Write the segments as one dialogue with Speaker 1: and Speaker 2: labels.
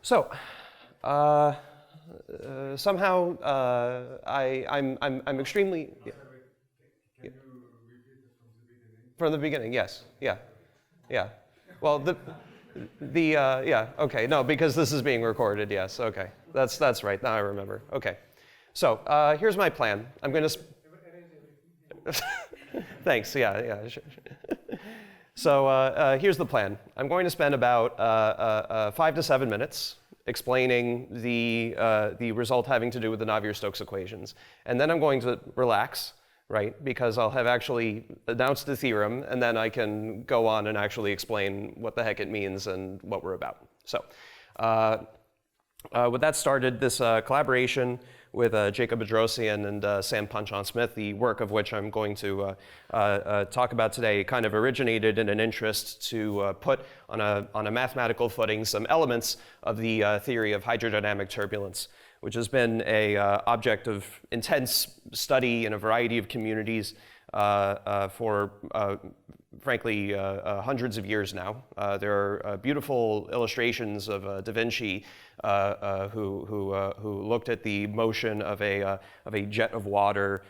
Speaker 1: So, somehow I'm extremely. Yeah.
Speaker 2: Can you repeat it from the beginning?
Speaker 1: From the beginning, yes. Yeah. Yeah. Well, yeah. Okay. No, because this is being recorded. Yes. Okay. That's right. Now I remember. Okay. So here's my plan. I'm going to. Thanks. Yeah. Sure. So here's the plan. I'm going to spend about 5 to 7 minutes explaining the result having to do with the Navier-Stokes equations. And then I'm going to relax, right? Because I'll have actually announced the theorem, and then I can go on and actually explain what the heck it means and what we're about. So with that started, this collaboration with Jacob Bedrosian and Sam Punchon-Smith, the work of which I'm going to talk about today, kind of originated in an interest to put on a mathematical footing some elements of the theory of hydrodynamic turbulence, which has been a object of intense study in a variety of communities for frankly, hundreds of years now. There are beautiful illustrations of Da Vinci who looked at the motion of a jet of water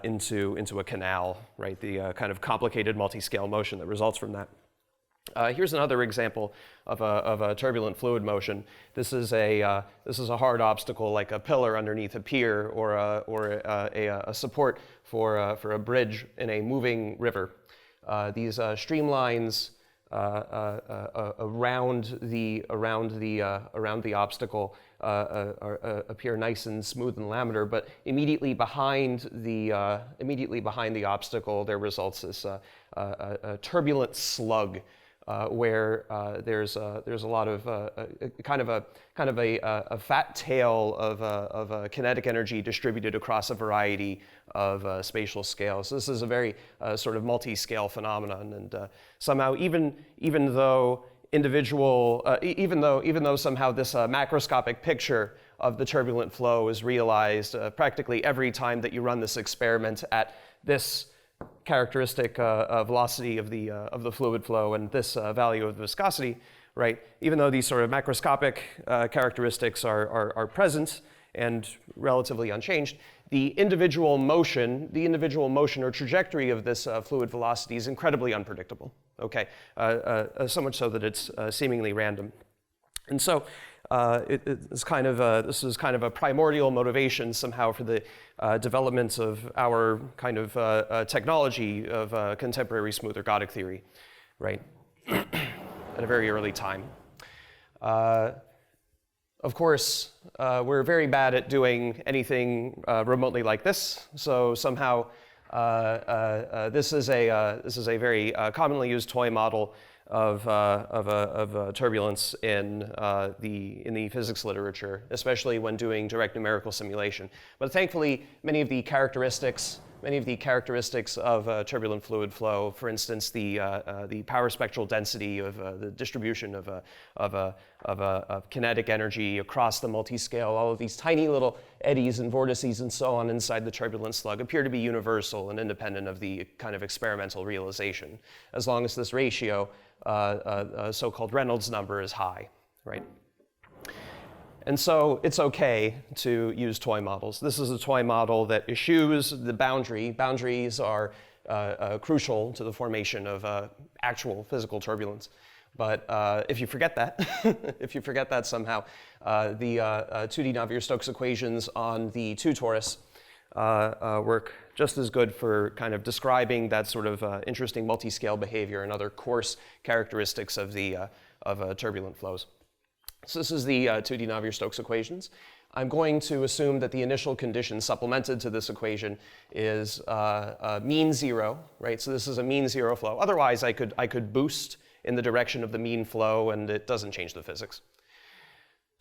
Speaker 1: into a canal, right? The kind of complicated multi-scale motion that results from that. Here's another example of a turbulent fluid motion. This is a hard obstacle like a pillar underneath a pier or a support for a bridge in a moving river. These streamlines around the obstacle appear nice and smooth and laminar, but immediately behind the obstacle there results this a turbulent slug. Where there's a lot of kind of a fat tail of kinetic energy distributed across a variety of spatial scales. So this is a very sort of multi-scale phenomenon, and somehow even though somehow this macroscopic picture of the turbulent flow is realized practically every time that you run this experiment at this characteristic velocity of the fluid flow and this value of viscosity, right? Even though these sort of macroscopic characteristics are present and relatively unchanged, the individual motion or trajectory of this fluid velocity is incredibly unpredictable. Okay, so much so that it's seemingly random, and so. This is kind of a primordial motivation somehow for the development of our kind of technology of contemporary smooth ergodic theory, right? At a very early time. Of course, we're very bad at doing anything remotely like this. So somehow this is a very commonly used toy model of turbulence in the physics literature, especially when doing direct numerical simulation. But thankfully, many of the characteristics of turbulent fluid flow, for instance, the power spectral density of the distribution of kinetic energy across the multiscale, all of these tiny little eddies and vortices and so on inside the turbulent slug appear to be universal and independent of the kind of experimental realization, as long as this ratio, so-called Reynolds number, is high, right? And so it's okay to use toy models. This is a toy model that eschews the boundary. Boundaries are crucial to the formation of actual physical turbulence. But if you forget that, somehow, the 2D Navier-Stokes equations on the 2 torus work just as good for kind of describing that sort of interesting multi-scale behavior and other coarse characteristics of the turbulent flows. So this is the 2D Navier-Stokes equations. I'm going to assume that the initial condition supplemented to this equation is mean zero, right? So this is a mean zero flow. Otherwise, I could boost in the direction of the mean flow, and it doesn't change the physics.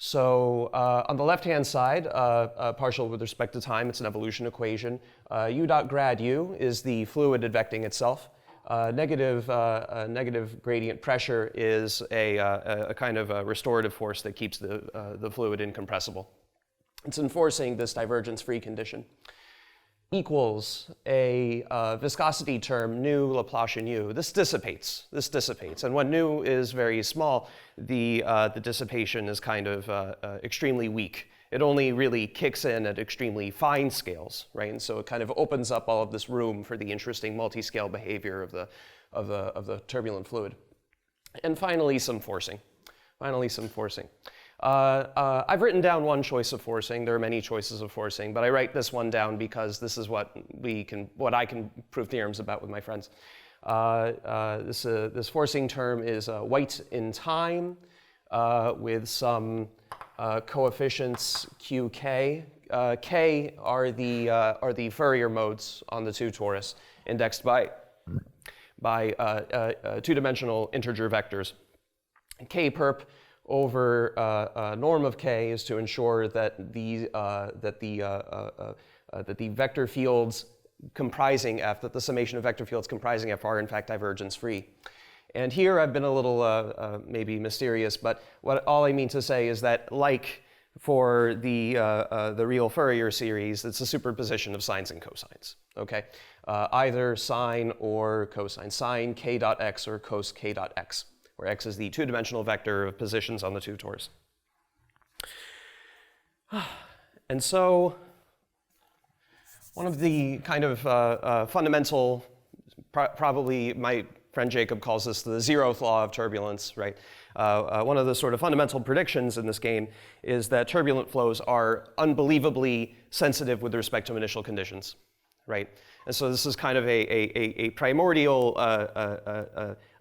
Speaker 1: So on the left-hand side, partial with respect to time, it's an evolution equation. U dot grad U is the fluid advecting itself. Negative gradient pressure is a kind of a restorative force that keeps the fluid incompressible. It's enforcing this divergence-free condition. equals a viscosity term, nu Laplacian u. This dissipates. And when nu is very small, the dissipation is kind of extremely weak. It only really kicks in at extremely fine scales, right? And so it kind of opens up all of this room for the interesting multi-scale behavior of the turbulent fluid. And finally, some forcing. I've written down one choice of forcing. There are many choices of forcing, but I write this one down because this is what I can prove theorems about with my friends. This forcing term is white in time with some coefficients qk. K are the Fourier modes on the two torus, indexed by two-dimensional integer vectors. K perp over norm of k is to ensure that the vector fields comprising f, that the summation of vector fields comprising f are in fact divergence free. And here I've been a little maybe mysterious, but all I mean to say is that, like for the real Fourier series, it's a superposition of sines and cosines. Okay, either sine or cosine, sine k dot x or cos k dot x, where x is the two-dimensional vector of positions on the two torus. And so one of the kind of fundamental, probably my friend Jacob calls this the zeroth law of turbulence, right? One of the sort of fundamental predictions in this game is that turbulent flows are unbelievably sensitive with respect to initial conditions, right? And so this is kind of a primordial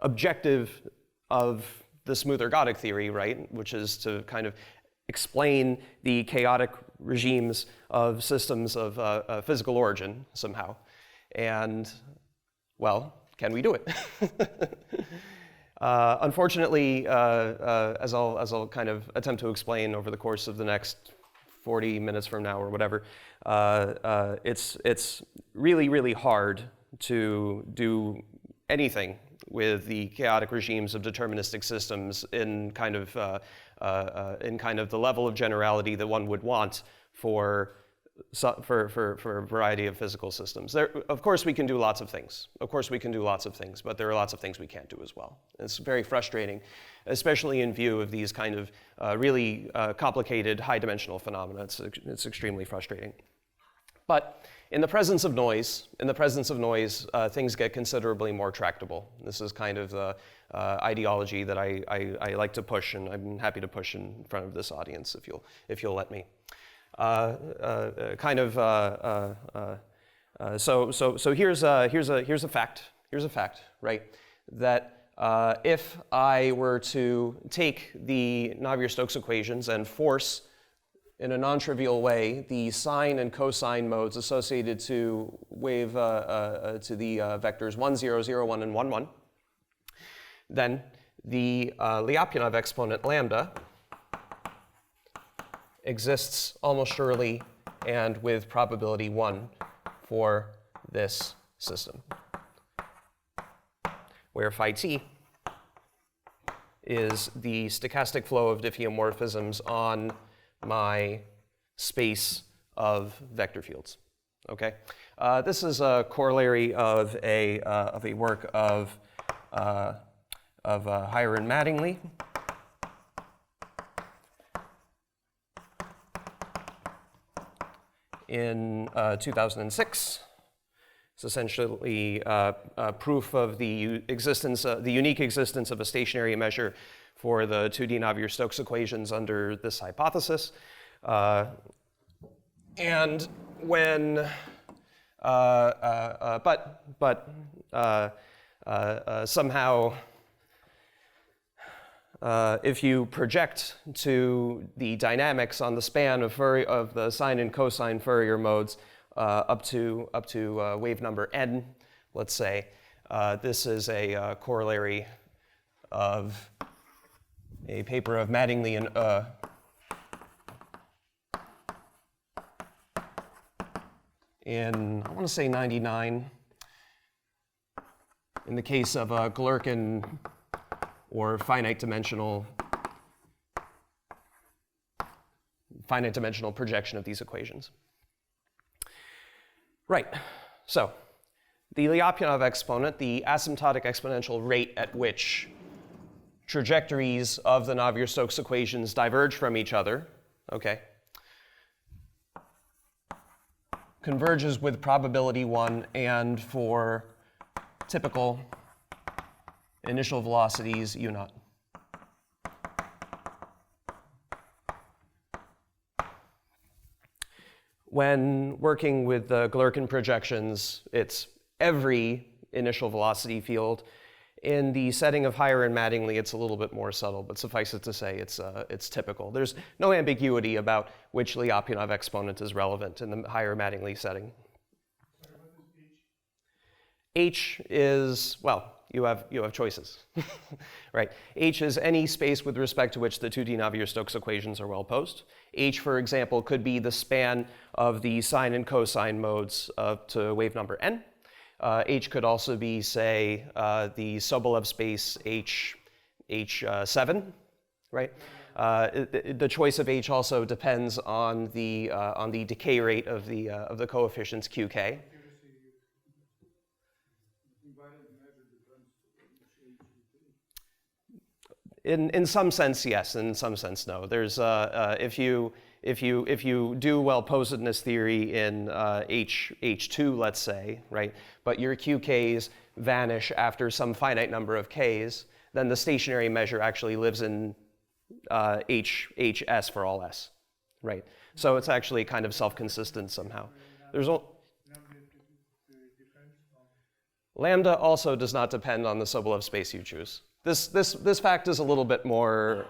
Speaker 1: objective of the smooth ergodic theory, right? Which is to kind of explain the chaotic regimes of systems of physical origin somehow. And, well, can we do it? Unfortunately, as I'll kind of attempt to explain over the course of the next 40 minutes from now or whatever, it's really, really hard to do anything with the chaotic regimes of deterministic systems in kind of the level of generality that one would want for a variety of physical systems. Of course, we can do lots of things. But there are lots of things we can't do as well. It's very frustrating, especially in view of these kind of really complicated high-dimensional phenomena. It's extremely frustrating. But in the presence of noise, things get considerably more tractable. This is kind of the ideology that I like to push, and I'm happy to push in front of this audience if you'll let me. So here's a fact, right? That if I were to take the Navier-Stokes equations and force, in a non-trivial way, the sine and cosine modes associated to wave to the vectors 1, 0, 0, 1, and 1, 1, then the Lyapunov exponent lambda exists almost surely and with probability 1 for this system, where phi t is the stochastic flow of diffeomorphisms on my space of vector fields. Okay, this is a corollary of a work of Heyer and Mattingly. In 2006. It's essentially proof of the unique existence of a stationary measure for the 2D Navier-Stokes equations under this hypothesis. And when, somehow, if you project to the dynamics on the span of the sine and cosine Fourier modes up to wave number n, let's say, this is a corollary of a paper of Mattingly and in, I want to say 99, in the case of Galerkin or finite dimensional projection of these equations. Right. So the Lyapunov exponent, the asymptotic exponential rate at which trajectories of the Navier-Stokes equations diverge from each other, okay, converges with probability 1 and for typical initial velocities u naught. When working with the Galerkin projections, it's every initial velocity field. In the setting of higher and Mattingly, it's a little bit more subtle, but suffice it to say, it's typical. There's no ambiguity about which Lyapunov exponent is relevant in the higher Mattingly setting. H is, well, you have choices, right? H is any space with respect to which the 2D Navier-Stokes equations are well posed. H, for example, could be the span of the sine and cosine modes to wave number n. H could also be, say, the Sobolev space H7, right? The choice of H also depends on the decay rate of the coefficients qk. In some sense, yes. In some sense, no. There's if you do well-posedness theory in H2, let's say, right, but your QKs vanish after some finite number of Ks, then the stationary measure actually lives in HS for all S, right? So it's actually kind of self-consistent somehow. There's lambda also does not depend on the Sobolev space you choose. This fact is a little bit more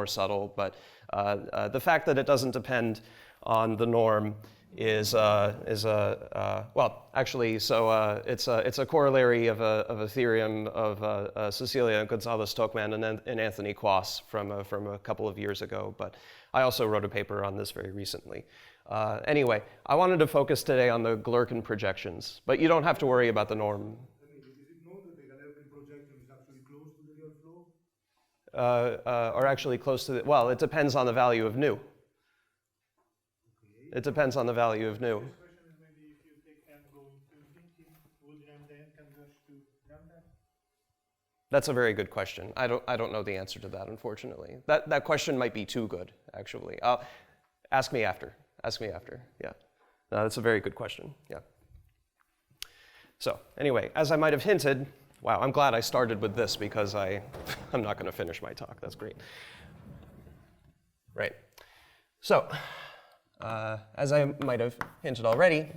Speaker 1: subtle, but the fact that it doesn't depend on the norm is well, actually, so it's a corollary of a theorem of Cecilia Gonzalez-Stockman and Anthony Quass from a couple of years ago. But I also wrote a paper on this very recently. Anyway, I wanted to focus today on the Galerkin projections, but you don't have to worry about the norm. Are actually close to the, well, it depends on the value of nu. It depends on the value of nu. That's a very good question. I don't know the answer to that, unfortunately. That question might be too good, actually. Ask me after. Ask me after. Yeah. No, that's a very good question. Yeah. So anyway, as I might have hinted, wow, I'm glad I started with this because I'm not going to finish my talk. That's great. Right. So, as I might have hinted already,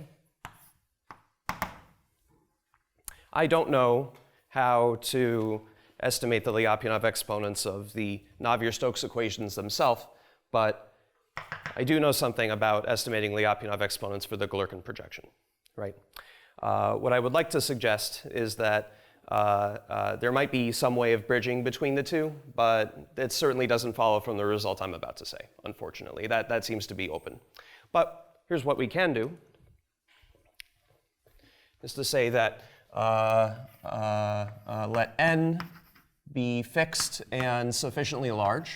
Speaker 1: I don't know how to estimate the Lyapunov exponents of the Navier-Stokes equations themselves, but I do know something about estimating Lyapunov exponents for the Galerkin projection, right? What I would like to suggest is that there might be some way of bridging between the two, but it certainly doesn't follow from the result I'm about to say, unfortunately. That seems to be open. But here's what we can do, is to say that let n be fixed and sufficiently large.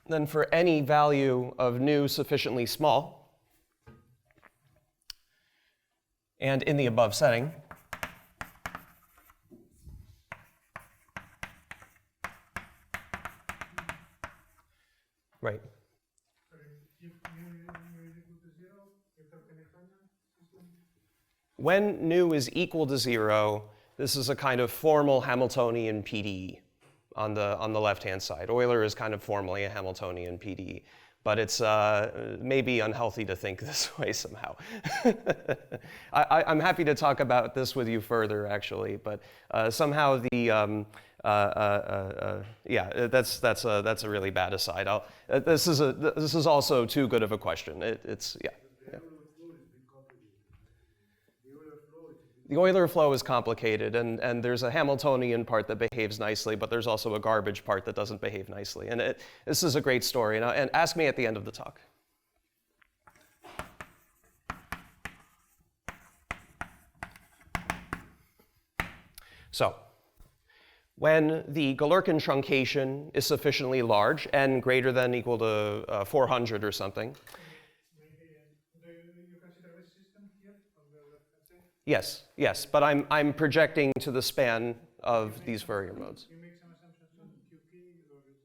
Speaker 1: Then for any value of nu sufficiently small, and in the above setting, right. When nu is equal to 0, this is a kind of formal Hamiltonian PDE on the left-hand side. Euler is kind of formally a Hamiltonian PDE. But it's maybe unhealthy to think this way somehow. I'm happy to talk about this with you further, actually, but somehow the yeah, that's a really bad aside. This is also too good of a question. It's yeah. The Euler flow is complicated, and there's a Hamiltonian part that behaves nicely, but there's also a garbage part that doesn't behave nicely. And this is a great story, and ask me at the end of the talk. So, When the Galerkin truncation is sufficiently large, n greater than or equal to 400 or something.
Speaker 2: Maybe, do you consider this system here on the left-hand side?
Speaker 1: Yes, yes, but I'm projecting to the span of these Fourier modes.
Speaker 2: You make some assumptions on QK or is it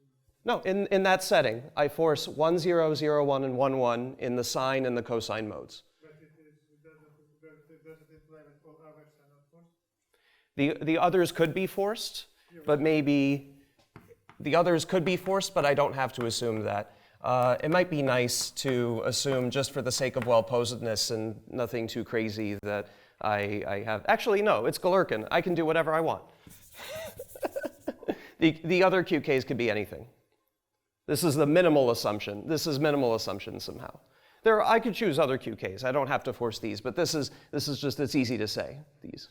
Speaker 1: No, in that setting, I force 1, 0, 0, 1, and 1, 1 in the sine and the cosine modes.
Speaker 2: but does it imply that all others are not forced?
Speaker 1: The others could be forced, but maybe the others could be forced, but I don't have to assume that. It might be nice to assume, just for the sake of well-posedness and nothing too crazy, that I have. Actually, no, it's Galerkin. I can do whatever I want. The other QKs could be anything. This is the minimal assumption. This is minimal assumption somehow. I could choose other QKs. I don't have to force these, but this is just, it's easy to say, these.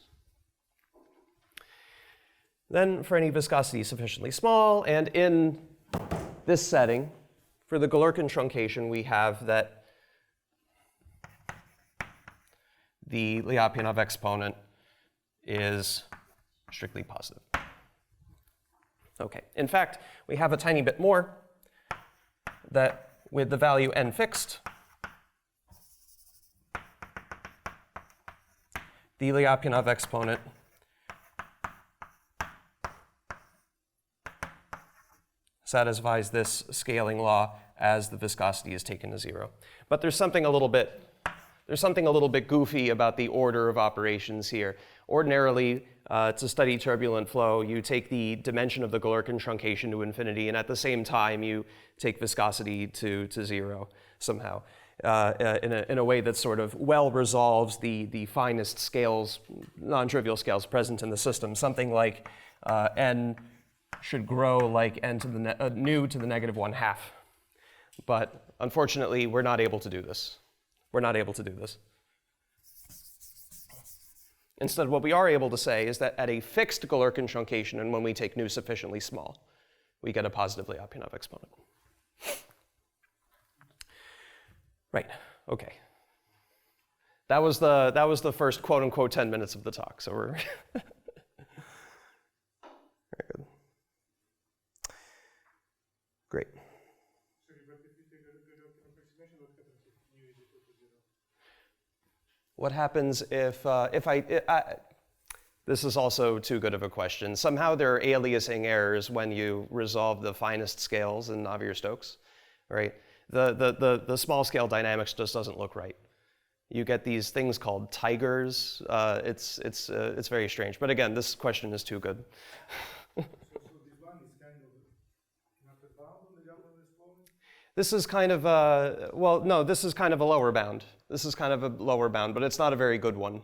Speaker 1: Then for any viscosity sufficiently small, and in this setting, for the Galerkin truncation, we have that the Lyapunov exponent is strictly positive. Okay, in fact, we have a tiny bit more, that with the value n fixed, the Lyapunov exponent satisfies this scaling law as the viscosity is taken to 0. But there's something a little bit goofy about the order of operations here. Ordinarily, to study turbulent flow, you take the dimension of the Galerkin truncation to infinity, and at the same time, you take viscosity to 0 somehow, in a way that sort of well resolves the finest scales, non-trivial scales present in the system. Something like n should grow like n to the nu to the negative 1/2. But unfortunately, we're not able to do this. We're not able to do this. Instead, what we are able to say is that at a fixed Galerkin truncation, and when we take nu sufficiently small, we get a positive Lyapunov exponent. Right, okay. That was the first quote-unquote 10 minutes of the talk, so we're very good. Great.
Speaker 2: Sorry, but if you take a Galerkin approximation, what happens if nu is equal to 0?
Speaker 1: What happens if this is also too good of a question. Somehow there are aliasing errors when you resolve the finest scales in Navier-Stokes, right? The small scale dynamics just doesn't look right. You get these things called tigers. It's very strange. But again, this question is too good.
Speaker 2: So this one is kind of not a bound on the Lyapunov exponent?
Speaker 1: This is kind of this is kind of a lower bound. This is kind of a lower bound, but it's not a very good one.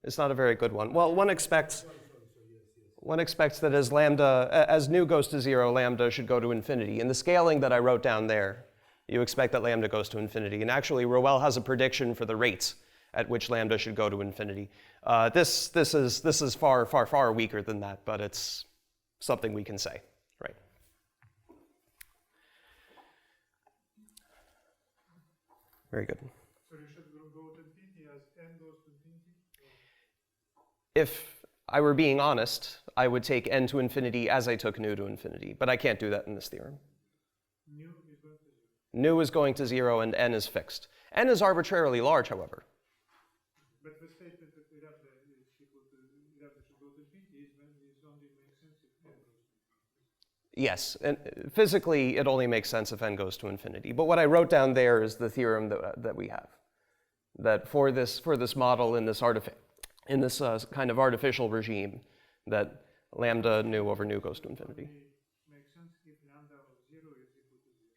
Speaker 1: It's not a very good one. Well, one expects that as nu goes to 0, lambda should go to infinity. In the scaling that I wrote down there, you expect that lambda goes to infinity. And actually, Rowell has a prediction for the rates at which lambda should go to infinity. This is far weaker than that, but it's something we can say, right? Very good.
Speaker 2: So you should go to infinity as n goes to infinity?
Speaker 1: If I were being honest, I would take n to infinity as I took nu to infinity, but I can't do that in this theorem.
Speaker 2: Nu is going to 0.
Speaker 1: Nu is going to 0 and n is fixed. N is arbitrarily large, however.
Speaker 2: But the statement that lambda is equal to lambda should go to infinity is only makes sense if n goes to infinity.
Speaker 1: Yes, and physically it only makes sense if n goes to infinity. But what I wrote down there is the theorem that we have. That for this model in this kind of artificial regime, that lambda nu over nu goes to infinity.
Speaker 2: Makes sense if lambda of 0 is equal to 0.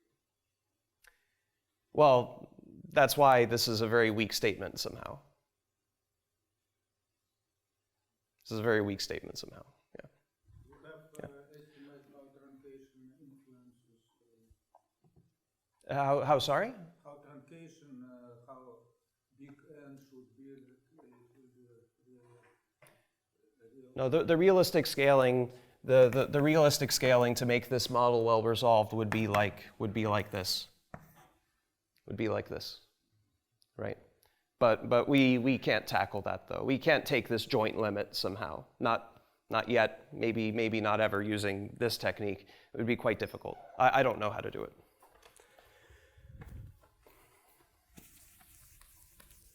Speaker 1: Well, that's why this is a very weak statement somehow. This is a very weak statement somehow, yeah.
Speaker 3: You have estimate how truncation influences
Speaker 1: How sorry?
Speaker 3: how truncation, how big n should be
Speaker 1: No, the realistic scaling, the realistic scaling to make this model well resolved would be like this. Would be like this, right? But we can't tackle that though. We can't take this joint limit somehow. Not yet, maybe not ever using this technique. It would be quite difficult. I don't know how to do it.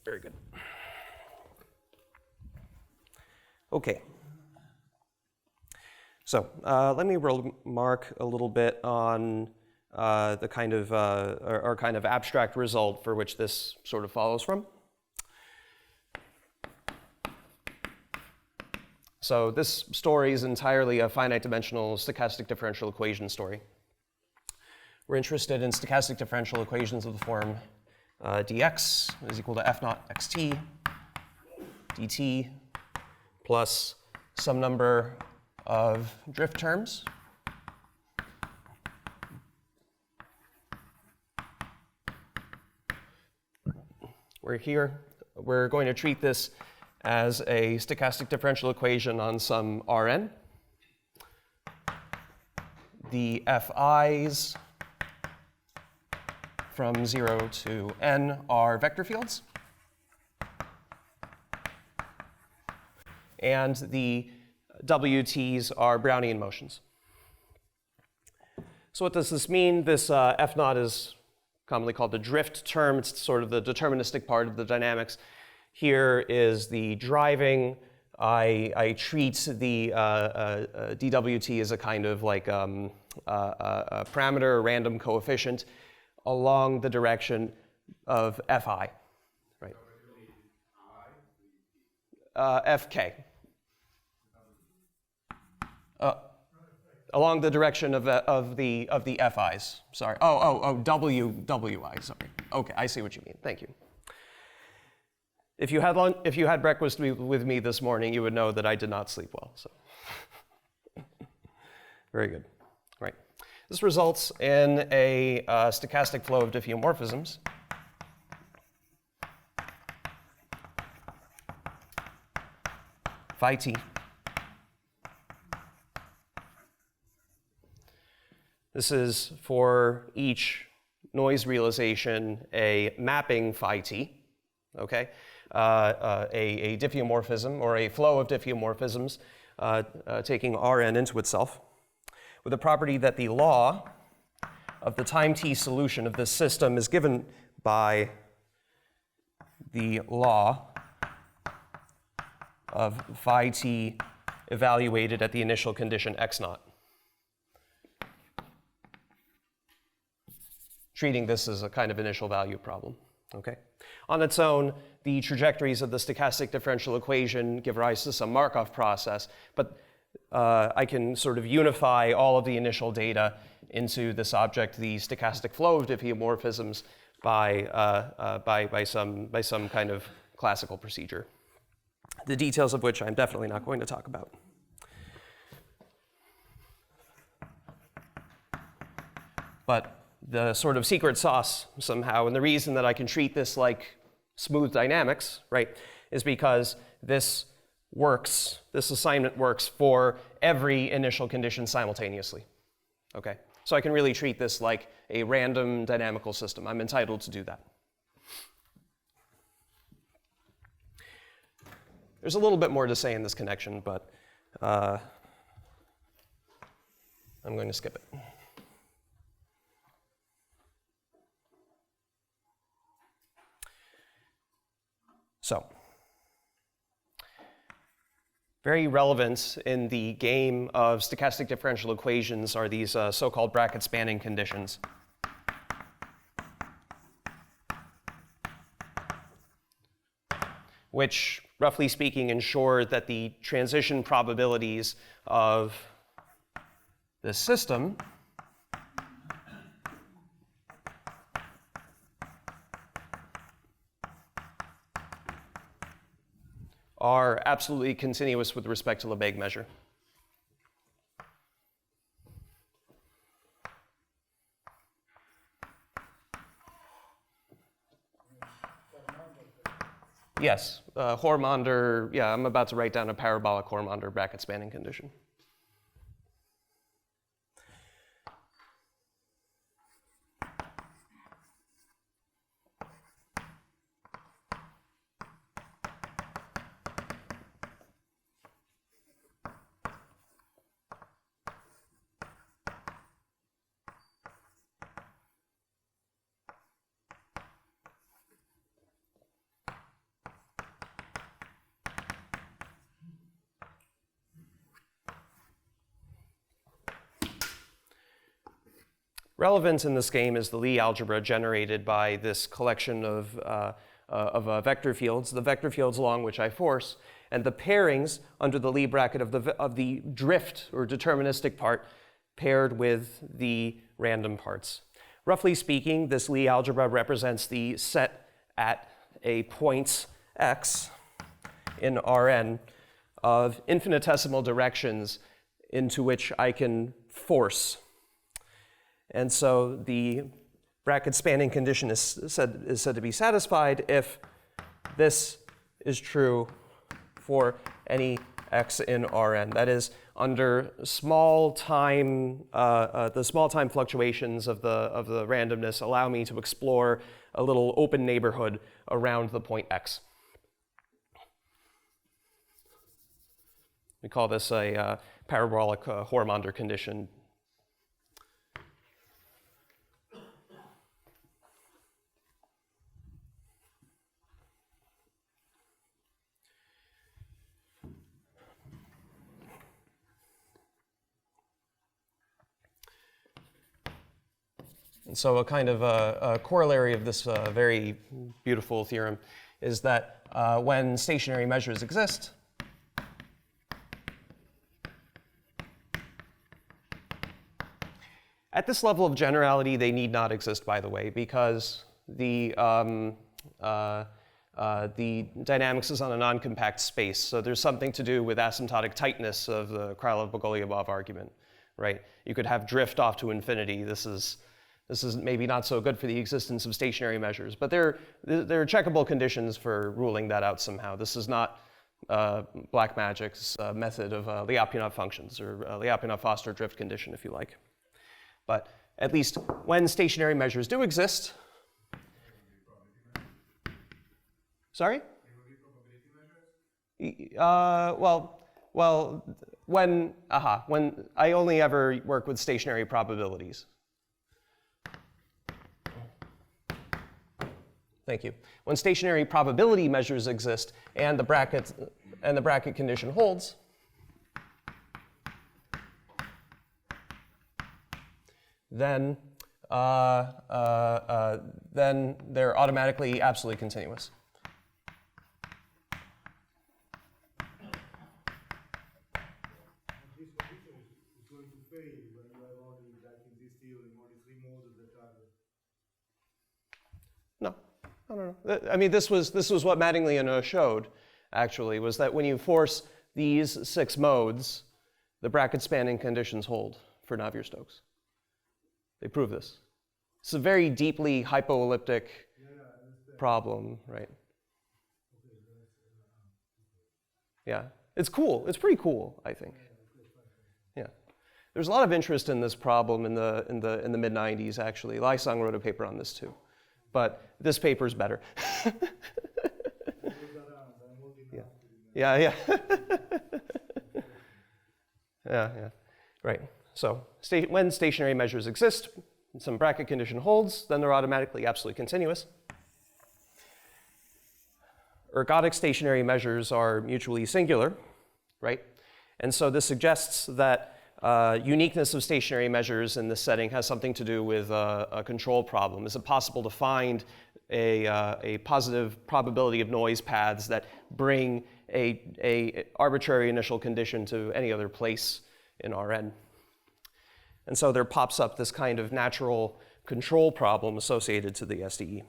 Speaker 1: Very good. Okay. So let me remark a little bit on the kind of our kind of abstract result for which this sort of follows from. So this story is entirely a finite dimensional stochastic differential equation story. We're interested in stochastic differential equations of the form dx is equal to f naught xt dt plus some number of drift terms. We're going to treat this as a stochastic differential equation on some Rn. The Fi's from 0 to n are vector fields. And the WTs are Brownian motions. So what does this mean? This F naught is commonly called the drift term. It's sort of the deterministic part of the dynamics. Here is the driving. I treat the dWt as a kind of like a parameter, a random coefficient along the direction of Fi, right? Fk. Along the direction of the Fi's. Sorry. Wi. Sorry. Okay, I see what you mean. Thank you. If you had breakfast with me this morning, you would know that I did not sleep well. So, very good. Right. This results in a stochastic flow of diffeomorphisms. Phi t. This is for each noise realization a mapping phi t. Okay. A diffeomorphism or a flow of diffeomorphisms taking Rn into itself with a property that the law of the time t solution of this system is given by the law of phi t evaluated at the initial condition x naught. Treating this as a kind of initial value problem. Okay. On its own, the trajectories of the stochastic differential equation give rise to some Markov process, but I can sort of unify all of the initial data into this object, the stochastic flow of diffeomorphisms, by some kind of classical procedure, the details of which I'm definitely not going to talk about. But the sort of secret sauce somehow, and the reason that I can treat this like smooth dynamics, right, is because this assignment works for every initial condition simultaneously. Okay, so I can really treat this like a random dynamical system. I'm entitled to do that. There's a little bit more to say in this connection, but I'm going to skip it. So, very relevant in the game of stochastic differential equations are these so-called bracket spanning conditions. Which, roughly speaking, ensure that the transition probabilities of the system are absolutely continuous with respect to Lebesgue measure. Yes, Hormander, yeah, I'm about to write down a parabolic Hormander bracket spanning condition. relevant in this game is the Lie algebra generated by this collection of vector fields, the vector fields along which I force, and the pairings under the Lie bracket of the drift or deterministic part paired with the random parts. Roughly speaking, this Lie algebra represents the set at a point x in Rn of infinitesimal directions into which I can force. And so the bracket spanning condition is said to be satisfied if this is true for any x in Rn. That is, under small time, the small time fluctuations of the randomness allow me to explore a little open neighborhood around the point x. We call this a parabolic Hormander condition. And so a kind of a corollary of this very beautiful theorem is that when stationary measures exist, at this level of generality, they need not exist, by the way, because the dynamics is on a non-compact space. So there's something to do with asymptotic tightness of the Krylov-Bogoliubov argument, right? You could have drift off to infinity. This is maybe not so good for the existence of stationary measures, but there are checkable conditions for ruling that out somehow. This is not black magic's method of Lyapunov functions, or Lyapunov-Foster drift condition, if you like. But at least when stationary measures do exist, sorry? Well, when I only ever work with stationary probabilities. Thank you. When stationary probability measures exist and the bracket condition holds, then they're automatically absolutely continuous.
Speaker 2: This condition is going to fail when you have only, like in this theorem, only three models that are.
Speaker 1: No. I mean, this was what Mattingly and O showed, actually, was that when you force these 6 modes, the bracket spanning conditions hold for Navier-Stokes. They prove this. It's a very deeply hypoelliptic problem, right? Yeah, it's cool. It's pretty cool, I think. Yeah, there's a lot of interest in this problem in the mid '90s. Actually, Lai Sung wrote a paper on this too, but this paper is better. Yeah. Yeah. Right. So when stationary measures exist, and some bracket condition holds, then they're automatically absolutely continuous. Ergodic stationary measures are mutually singular, right? And so this suggests that uniqueness of stationary measures in this setting has something to do with a control problem. Is it possible to find a positive probability of noise paths that bring a arbitrary initial condition to any other place in Rn? And so there pops up this kind of natural control problem associated to the SDE.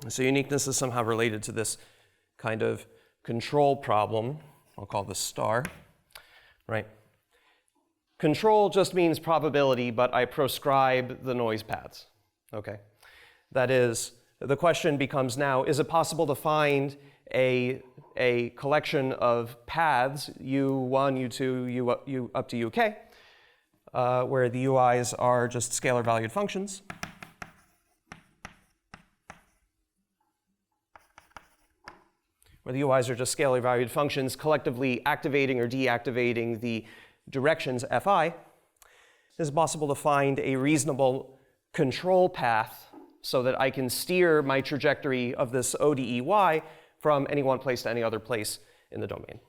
Speaker 1: So uniqueness is somehow related to this kind of control problem. I'll call this star, right? Control just means probability, but I proscribe the noise paths, okay? That is, the question becomes now, is it possible to find a a collection of paths, u1, u2, u up to uk, where the ui's are just scalar valued functions. Where the ui's are just scalar valued functions collectively activating or deactivating the directions fi, it is possible to find a reasonable control path so that I can steer my trajectory of this ODEY from any one place to any other place in the domain.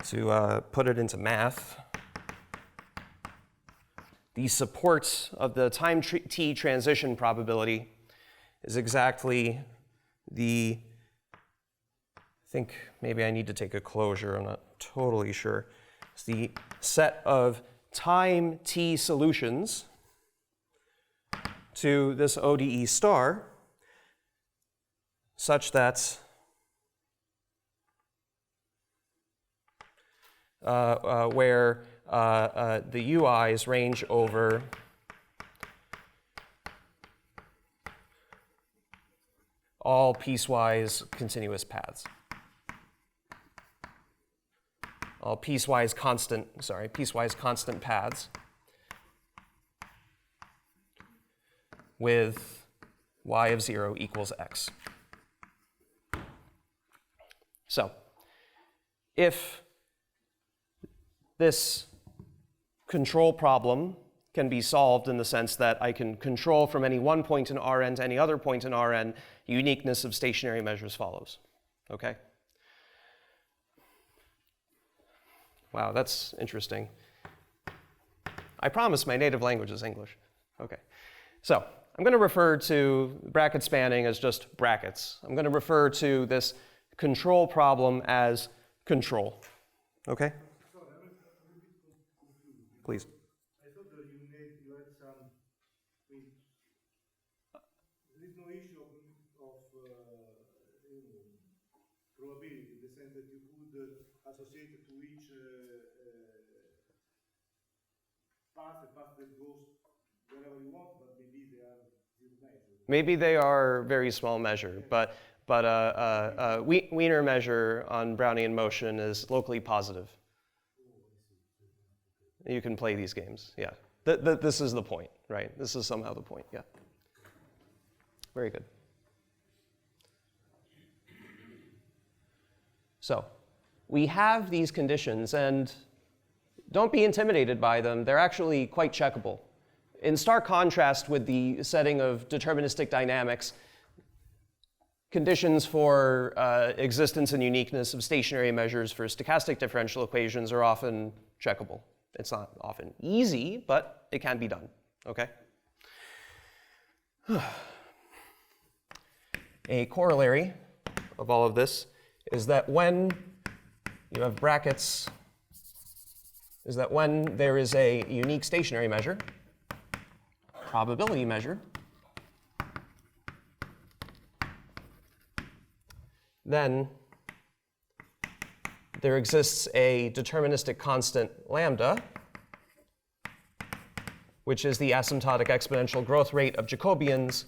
Speaker 1: To put it into math, the support of the time t transition probability is exactly the, I think maybe I need to take a closure, I'm not totally sure. It's the set of time t solutions to this ODE star such that where the ui's range over all piecewise continuous paths. All piecewise constant paths with y of 0 equals x. So, if this control problem can be solved in the sense that I can control from any one point in Rn to any other point in Rn, uniqueness of stationary measures follows. Okay? Wow, that's interesting. I promise my native language is English. Okay. So, I'm going to refer to bracket spanning as just brackets. I'm going to refer to this control problem as control. Okay? Please.
Speaker 2: I thought that you had some, there is no issue of probability in the sense that you could associate it to each path, a path that goes wherever you want, but maybe they are zero measure.
Speaker 1: Maybe they are very small measure, but Wiener measure on Brownian motion is locally positive. You can play these games, yeah. This is the point, right? This is somehow the point, yeah. Very good. So, we have these conditions, and don't be intimidated by them. They're actually quite checkable. In stark contrast with the setting of deterministic dynamics, conditions for existence and uniqueness of stationary measures for stochastic differential equations are often checkable. It's not often easy, but it can be done, okay? A corollary of all of this is that when you have brackets, is that when there is a unique stationary measure, probability measure, then there exists a deterministic constant lambda, which is the asymptotic exponential growth rate of Jacobians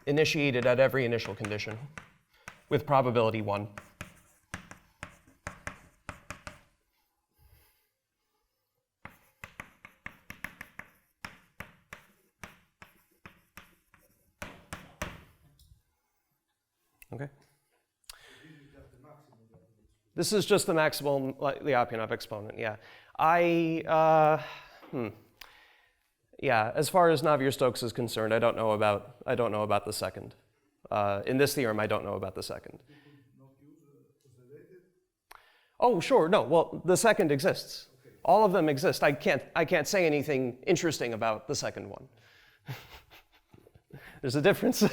Speaker 1: initiated at every initial condition with probability 1. Okay. This is just the maximal Lyapunov exponent, yeah. Yeah, as far as Navier-Stokes is concerned, I don't know about the second. In this theorem, I don't know about the second. Oh, sure, no, well, the second exists. All of them exist. I can't say anything interesting about the second one. There's a difference. Yeah,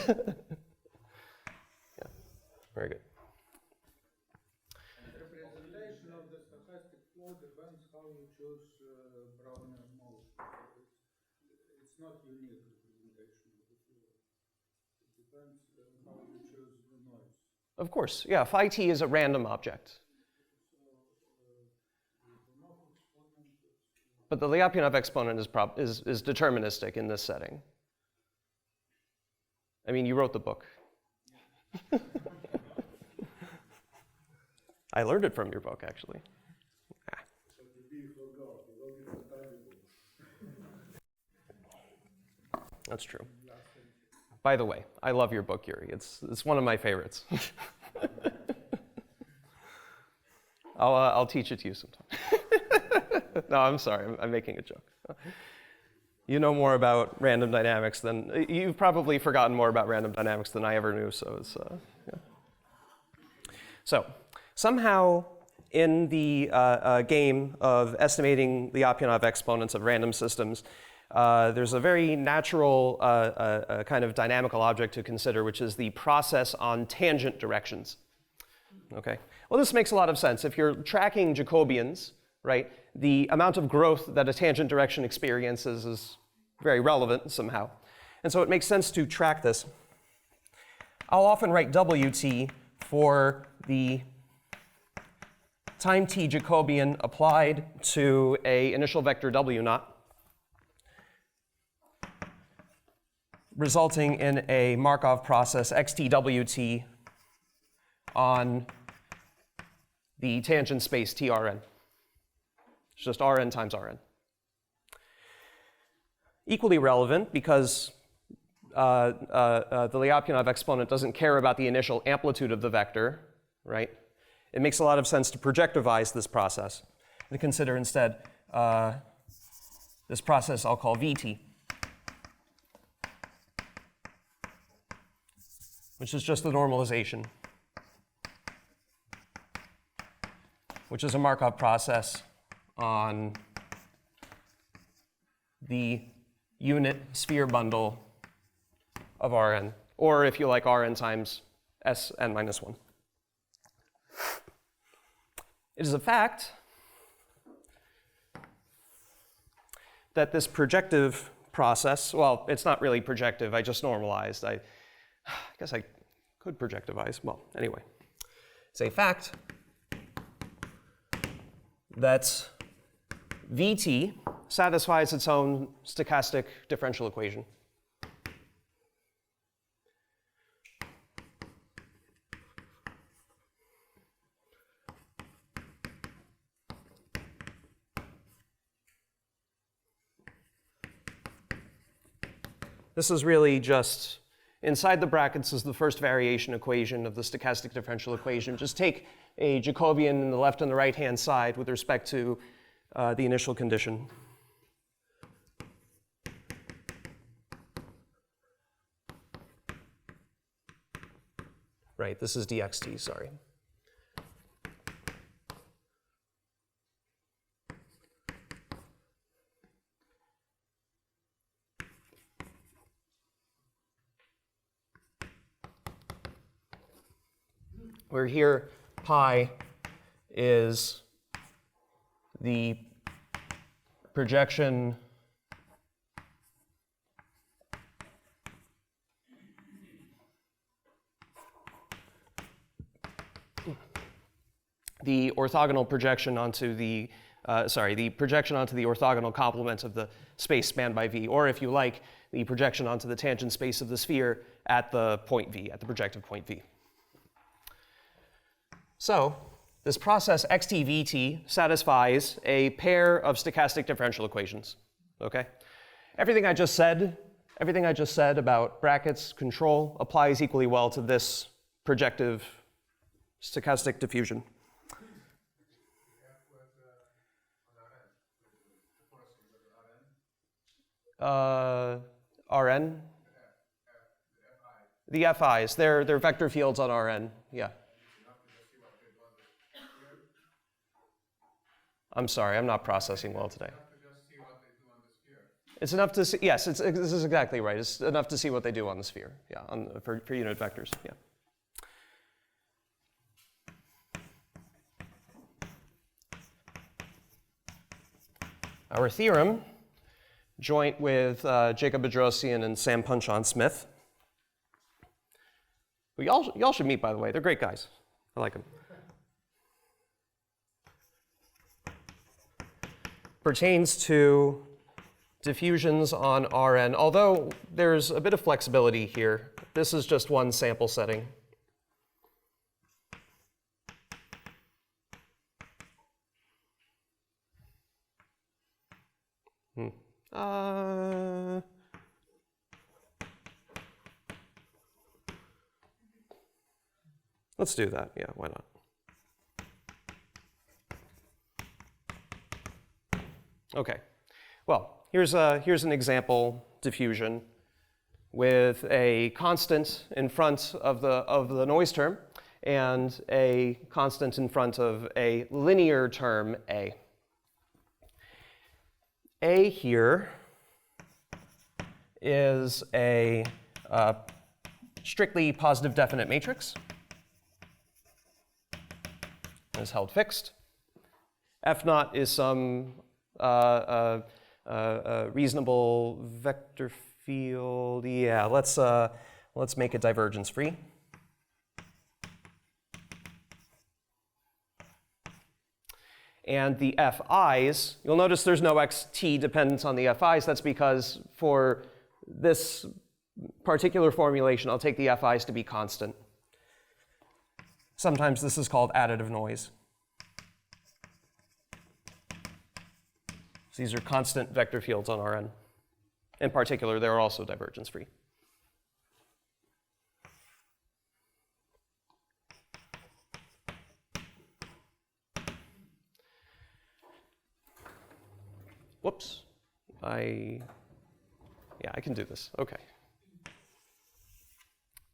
Speaker 1: very good.
Speaker 3: And the representation of the stochastic flow depends how you choose not unique representation of the field. It depends on how you choose the noise.
Speaker 1: Of course, yeah, phi t is a random object. But the Lyapunov exponent is deterministic in this setting. I mean, you wrote the book. I learned it from your book, actually. Ah. That's true. By the way, I love your book, Yuri. It's one of my favorites. I'll teach it to you sometime. No, I'm sorry. I'm making a joke. You know more about random dynamics than you've probably forgotten more about random dynamics than I ever knew. So it's yeah. So somehow in the game of estimating Lyapunov exponents of random systems, there's a very natural kind of dynamical object to consider, which is the process on tangent directions. Okay. Well, this makes a lot of sense. If you're tracking Jacobians, right, the amount of growth that a tangent direction experiences is very relevant somehow. And so it makes sense to track this. I'll often write WT for the time t Jacobian applied to an initial vector W naught, resulting in a Markov process xtwt on the tangent space trn. It's just Rn times Rn. Equally relevant because the Lyapunov exponent doesn't care about the initial amplitude of the vector, right? It makes a lot of sense to projectivize this process and consider instead this process I'll call Vt, which is just the normalization, which is a Markov process on the unit sphere bundle of Rn, or if you like, Rn times Sn minus 1. It is a fact that this projective process, well, it's not really projective, I just normalized. I guess I could projectivize. Well, anyway, it's a fact that Vt satisfies its own stochastic differential equation. This is really just, inside the brackets is the first variation equation of the stochastic differential equation. Just take a Jacobian in the left and the right-hand side with respect to the initial condition. Right, this is dxt, sorry. Where here pi is the projection the orthogonal projection onto the the projection onto the orthogonal complement of the space spanned by V, or if you like, the projection onto the tangent space of the sphere at the point V, at the projective point V. So this process xtvt satisfies a pair of stochastic differential equations. Okay? Everything I just said about brackets, control, applies equally well to this projective stochastic diffusion. Rn? The FIs, they're vector fields on Rn, yeah. I'm sorry, I'm not processing well today. It's enough to see, yes, this is exactly right. It's enough to see what they do on the sphere, yeah, for unit vectors, yeah. Our theorem joint with Jacob Bedrosian and Sam Punchon-Smith. Y'all should meet, by the way. They're great guys. I like them. Pertains to diffusions on Rn, although there's a bit of flexibility here. This is just one sample setting. Let's do that. Yeah, why not? Okay. Well, here's an example diffusion with a constant in front of the noise term and a constant in front of a linear term A. A here is a strictly positive definite matrix. Is held fixed. F naught is some reasonable vector field. Yeah, let's make it divergence free. And the Fi's, you'll notice there's no xt dependence on the Fi's. That's because for this particular formulation, I'll take the Fi's to be constant. Sometimes this is called additive noise. So these are constant vector fields on Rn. In particular, they're also divergence free. Whoops. I can do this. Okay.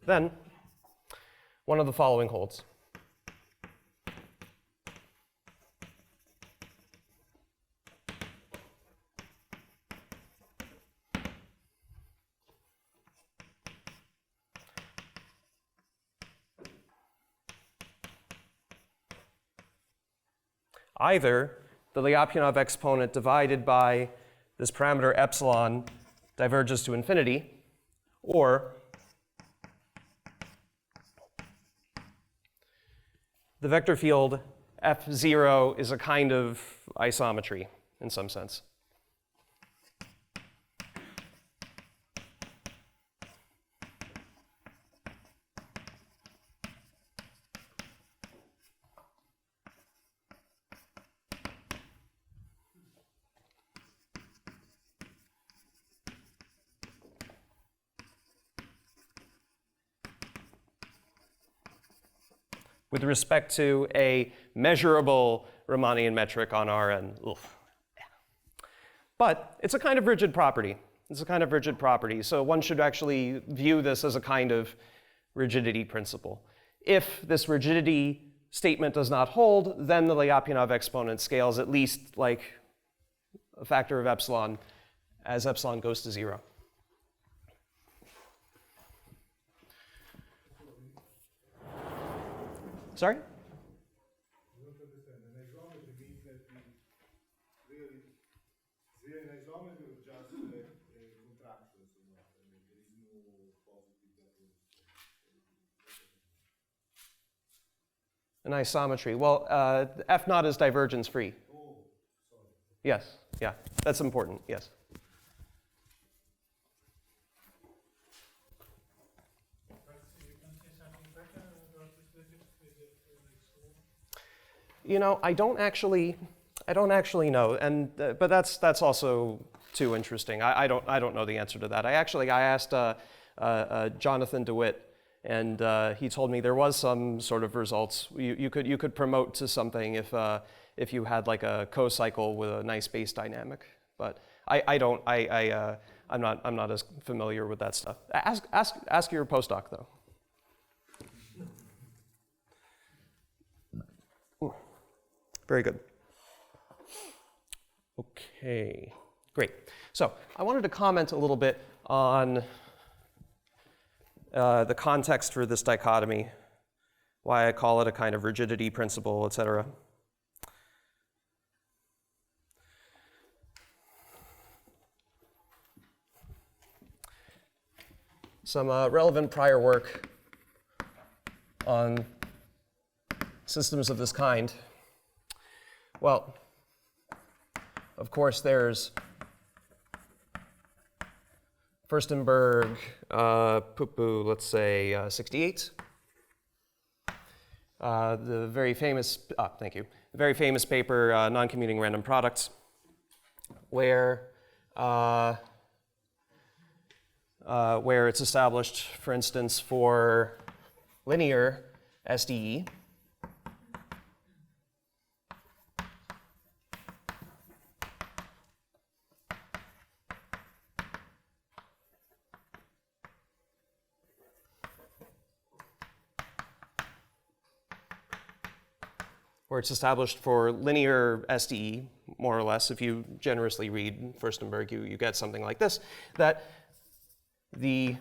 Speaker 1: Then, one of the following holds. Either the Lyapunov exponent divided by this parameter epsilon diverges to infinity, or the vector field F0 is a kind of isometry in some sense. With respect to a measurable Riemannian metric on Rn. Oof. But it's a kind of rigid property. It's a kind of rigid property, so one should actually view this as a kind of rigidity principle. If this rigidity statement does not hold, then the Lyapunov exponent scales at least like a factor of epsilon as epsilon goes to 0. Sorry?
Speaker 2: I don't understand. An isometry means that really, an isometry of just contractions, you know. I mean, there is no positive difference.
Speaker 1: An isometry. Well, F naught is divergence free.
Speaker 2: Oh, sorry.
Speaker 1: Yes, yeah, that's important, yes. You know, I don't actually know, and but that's also too interesting. I don't know the answer to that. I asked Jonathan DeWitt, and he told me there was some sort of results. You could promote to something if you had like a co-cycle with a nice base dynamic. But I'm not as familiar with that stuff. Ask your postdoc though. Very good. Okay, great. So I wanted to comment a little bit on the context for this dichotomy, why I call it a kind of rigidity principle, etc. some relevant prior work on systems of this kind. Well, of course, there's Furstenberg, let's say 68. The very famous, thank you, the very famous paper, Non-Commuting Random Products, where it's established, for instance, for linear SDE, where it's established for linear SDE, more or less. If you generously read Furstenberg, you get something like this, that the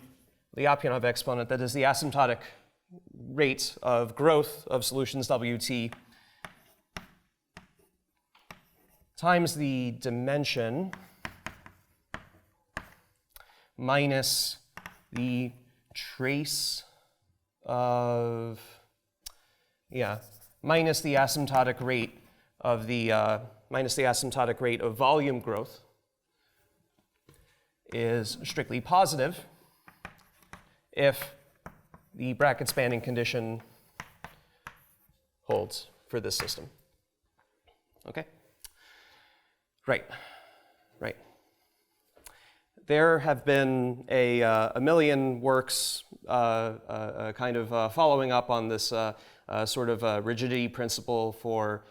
Speaker 1: Lyapunov exponent, that is the asymptotic rate of growth of solutions WT times the dimension minus the trace of, minus the asymptotic rate of volume growth is strictly positive if the bracket spanning condition holds for this system. Okay? Right. There have been a million works kind of following up on this sort of rigidity principle for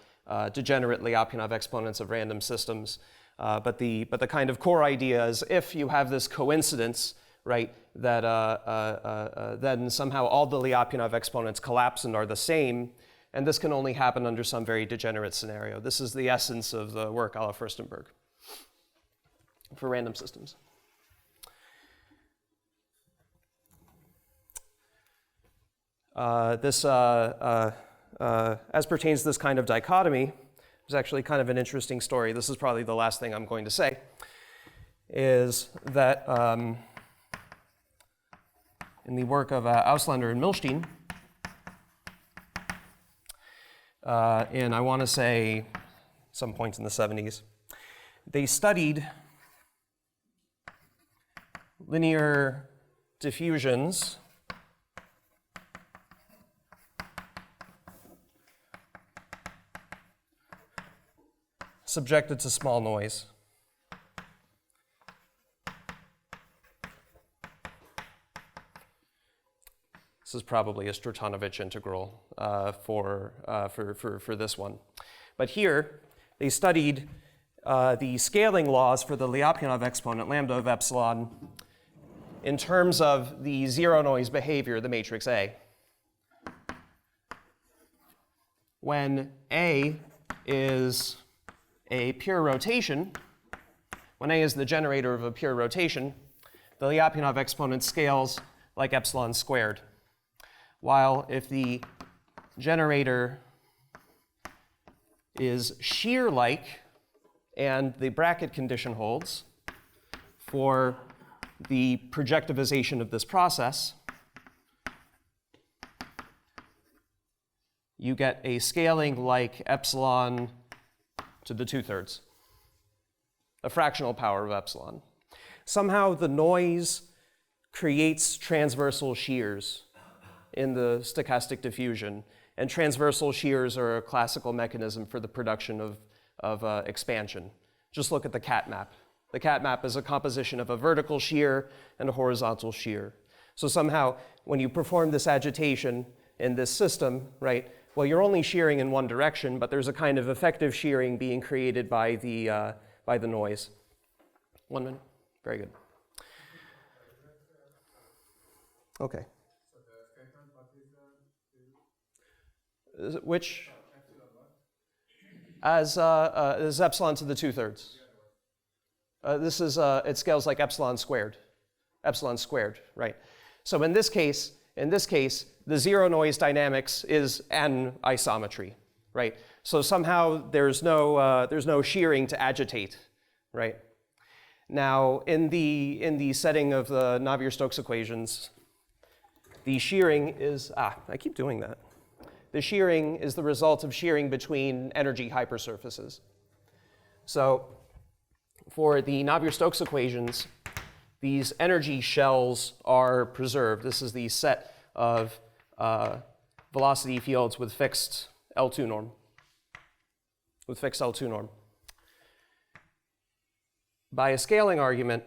Speaker 1: degenerate Lyapunov exponents of random systems. But the kind of core idea is if you have this coincidence, right, that then somehow all the Lyapunov exponents collapse and are the same, and this can only happen under some very degenerate scenario. This is the essence of the work a la Furstenberg for random systems. This, as pertains to this kind of dichotomy, is actually kind of an interesting story. This is probably the last thing I'm going to say, is that in the work of Auslander and Milstein, in, I want to say, some point in the 70s, they studied linear diffusions subjected to small noise. This is probably a Stratonovich integral for this one. But here, they studied the scaling laws for the Lyapunov exponent, lambda of epsilon, in terms of the zero noise behavior of the matrix A. When A is a pure rotation, when A is the generator of a pure rotation, the Lyapunov exponent scales like epsilon squared. While if the generator is shear-like and the bracket condition holds for the projectivization of this process, you get a scaling like epsilon to the 2/3, a fractional power of epsilon. Somehow the noise creates transversal shears in the stochastic diffusion, and transversal shears are a classical mechanism for the production of expansion. Just look at the cat map. The cat map is a composition of a vertical shear and a horizontal shear. So somehow, when you perform this agitation in this system, right, well, you're only shearing in one direction, but there's a kind of effective shearing being created by the noise. 1 minute. Very good. Okay. Which? As epsilon to the 2/3. This is, it scales like epsilon squared, right? So in this case, the zero noise dynamics is an isometry, right? So somehow there's no shearing to agitate, right? Now, in the setting of the Navier-Stokes equations, the shearing is, I keep doing that. The shearing is the result of shearing between energy hypersurfaces. So for the Navier-Stokes equations, these energy shells are preserved. This is the set of velocity fields with fixed L2 norm. By a scaling argument,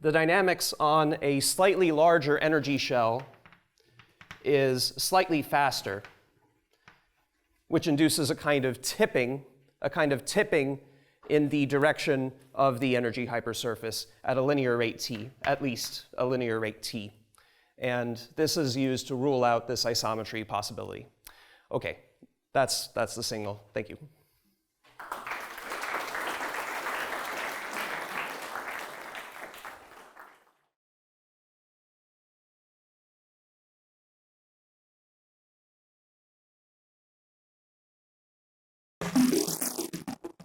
Speaker 1: the dynamics on a slightly larger energy shell is slightly faster, which induces a kind of tipping in the direction of the energy hypersurface at a linear rate t, at least a linear rate t. And this is used to rule out this isometry possibility. Okay, that's the signal. Thank you.